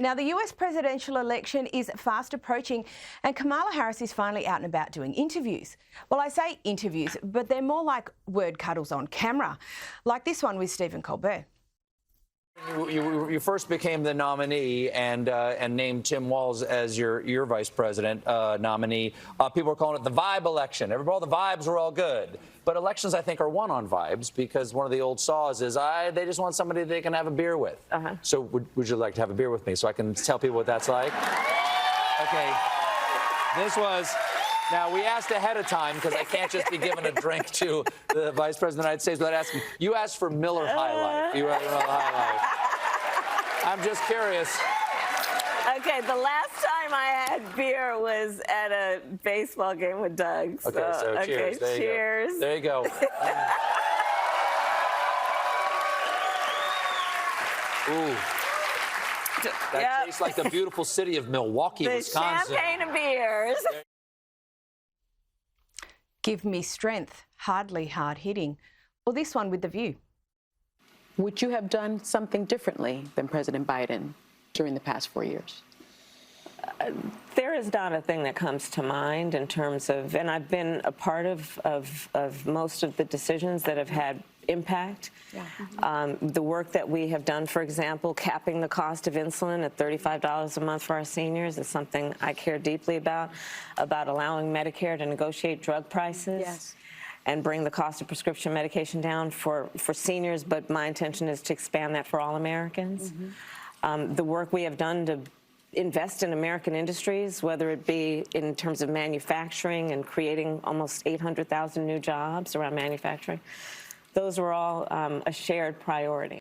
Now, the US presidential election is fast approaching and Kamala Harris is finally out and about doing interviews. Well, I say interviews, but they're more like word cuddles on camera, like this one with Stephen Colbert. You first became the nominee and named Tim Walz as your vice president nominee. People were calling it the vibe election. All the vibes were all good. But elections, I think, are won on vibes because one of the old saws is they just want somebody they can have a beer with. So would you like to have a beer with me so I can tell people what that's like? Okay. This was... Now, we asked ahead of time because I can't just be giving a drink to the Vice President of the United States without asking. You asked for Miller High Life. You asked for Miller High Life. I'm just curious. Okay, the last time I had beer was at a baseball game with Doug. Okay, so cheers. Okay, cheers. There you go. Ooh. That tastes like the beautiful city of Milwaukee, Wisconsin. Champagne and beers. Give me strength, hardly hard-hitting. Or this one with The View. Would you have done something differently than President Biden during the past 4 years? There is not a thing that comes to mind in terms of, and I've been a part of most of the decisions that have had impact. Yeah. The work that we have done, for example, capping the cost of insulin at $35 a month for our seniors is something I care deeply about allowing Medicare to negotiate drug prices. Yes. And bring the cost of prescription medication down for seniors, but my intention is to expand that for all Americans. The work we have done to invest in American industries, whether it be in terms of manufacturing and creating almost 800,000 new jobs around manufacturing, those were all a shared priority.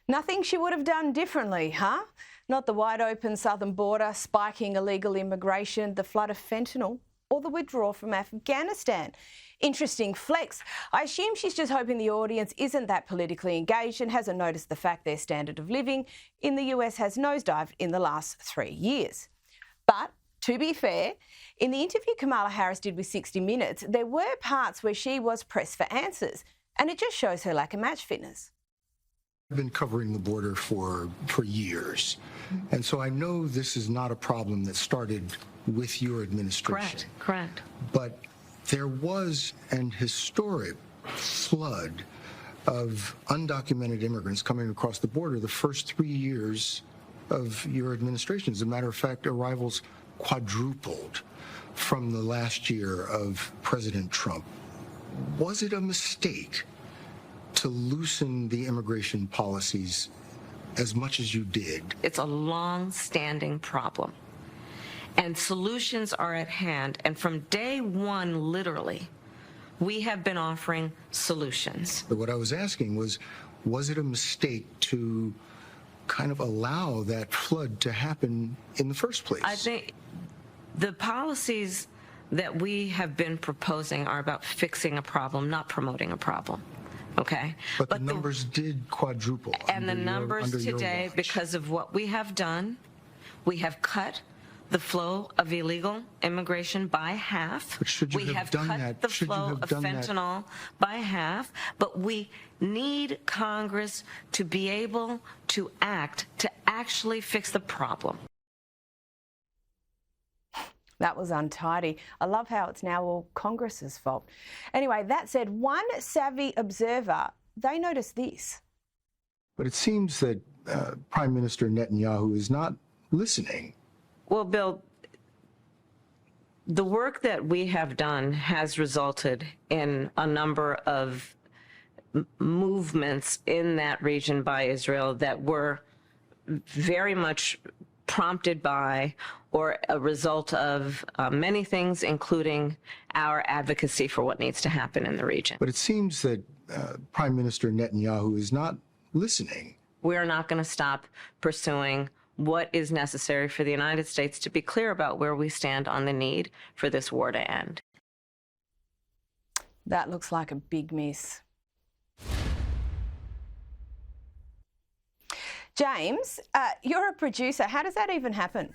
Nothing she would have done differently, huh? Not the wide open southern border, spiking illegal immigration, the flood of fentanyl, or the withdrawal from Afghanistan. Interesting flex. I assume she's just hoping the audience isn't that politically engaged and hasn't noticed the fact their standard of living in the US has nosedived in the last 3 years. But to be fair, in the interview Kamala Harris did with 60 Minutes, there were parts where she was pressed for answers, and it just shows her lack of match fitness. I've been covering the border for years, and so I know this is not a problem that started with your administration. Correct. But there was an historic flood of undocumented immigrants coming across the border the first 3 years of your administration. As a matter of fact, arrivals quadrupled from the last year of President Trump. Was it a mistake to loosen the immigration policies as much as you did? It's a long-standing problem, and solutions are at hand. And from day one, literally, we have been offering solutions. But what I was asking was it a mistake to kind of allow that flood to happen in the first place? I think the policies that we have been proposing are about fixing a problem, not promoting a problem. Okay. But the numbers did quadruple. And the numbers today, because of what we have done, we have cut the flow of illegal immigration by half. But should you have done that? We have cut the flow of fentanyl by half, but we need Congress to be able to act to actually fix the problem. That was untidy. I love how it's now all Congress's fault. Anyway, that said, one savvy observer, they noticed this. But it seems that Prime Minister Netanyahu is not listening. Well, Bill, the work that we have done has resulted in a number of movements in that region by Israel that were very much prompted by or a result of many things, including our advocacy for what needs to happen in the region. But it seems that Prime Minister Netanyahu is not listening. We're not going to stop pursuing what is necessary for the United States to be clear about where we stand on the need for this war to end. That looks like a big miss. James, you're a producer. How does that even happen?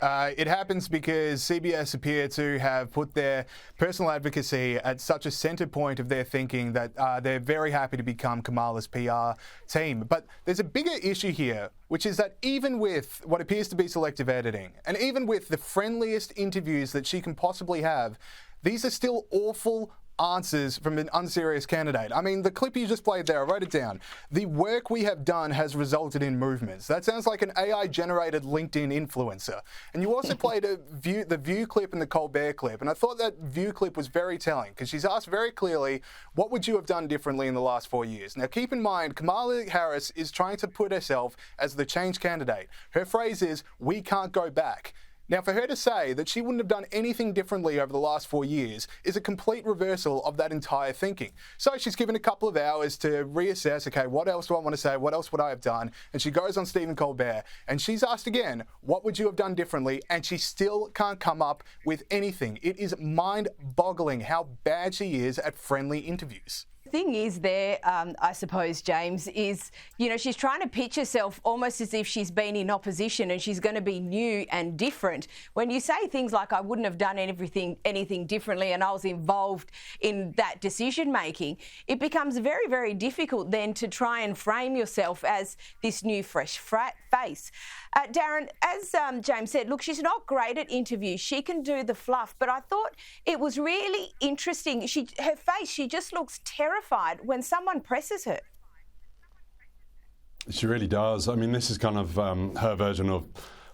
It happens because CBS appear to have put their personal advocacy at such a centre point of their thinking that they're very happy to become Kamala's PR team. But there's a bigger issue here, which is that even with what appears to be selective editing, and even with the friendliest interviews that she can possibly have, these are still awful answers from an unserious candidate. I mean, the clip you just played there, I wrote it down. The work we have done has resulted in movements. That sounds like an AI-generated LinkedIn influencer. And you also played the View clip and the Colbert clip. And I thought that View clip was very telling because she's asked very clearly, what would you have done differently in the last 4 years? Now, keep in mind, Kamala Harris is trying to put herself as the change candidate. Her phrase is, we can't go back. Now, for her to say that she wouldn't have done anything differently over the last 4 years is a complete reversal of that entire thinking. So she's given a couple of hours to reassess, okay, what else do I want to say? What else would I have done? And she goes on Stephen Colbert and she's asked again, what would you have done differently? And she still can't come up with anything. It is mind-boggling how bad she is at friendly interviews. The thing is there, I suppose, James, is, you know, she's trying to pitch herself almost as if she's been in opposition and she's going to be new and different. When you say things like, I wouldn't have done anything differently and I was involved in that decision making, it becomes very, very difficult then to try and frame yourself as this new fresh face. Darren, as James said, look, she's not great at interviews. She can do the fluff, but I thought it was really interesting. Her face, she just looks terrified when someone presses her. She really does. I mean, this is kind of her version of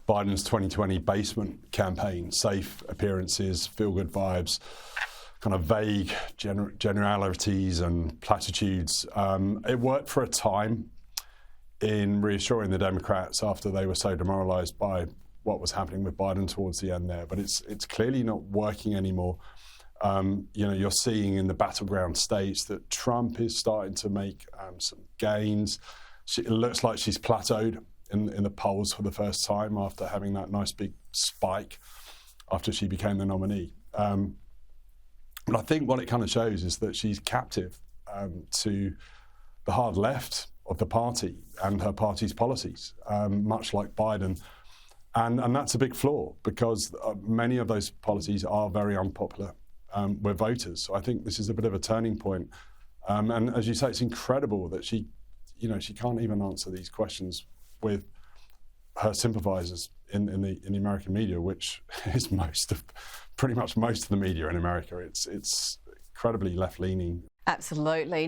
Biden's 2020 basement campaign. Safe appearances, feel-good vibes, kind of vague generalities and platitudes. It worked for a time in reassuring the Democrats after they were so demoralized by what was happening with Biden towards the end there. But it's clearly not working anymore. You know, you're seeing in the battleground states that Trump is starting to make some gains. It looks like she's plateaued in the polls for the first time after having that nice big spike after she became the nominee. But I think what it kind of shows is that she's captive to the hard left of the party and her party's policies, much like Biden. And that's a big flaw because many of those policies are very unpopular with voters. So I think this is a bit of a turning point. And as you say, it's incredible that she can't even answer these questions with her sympathizers in the American media, which is pretty much most of the media in America. It's incredibly left-leaning. Absolutely.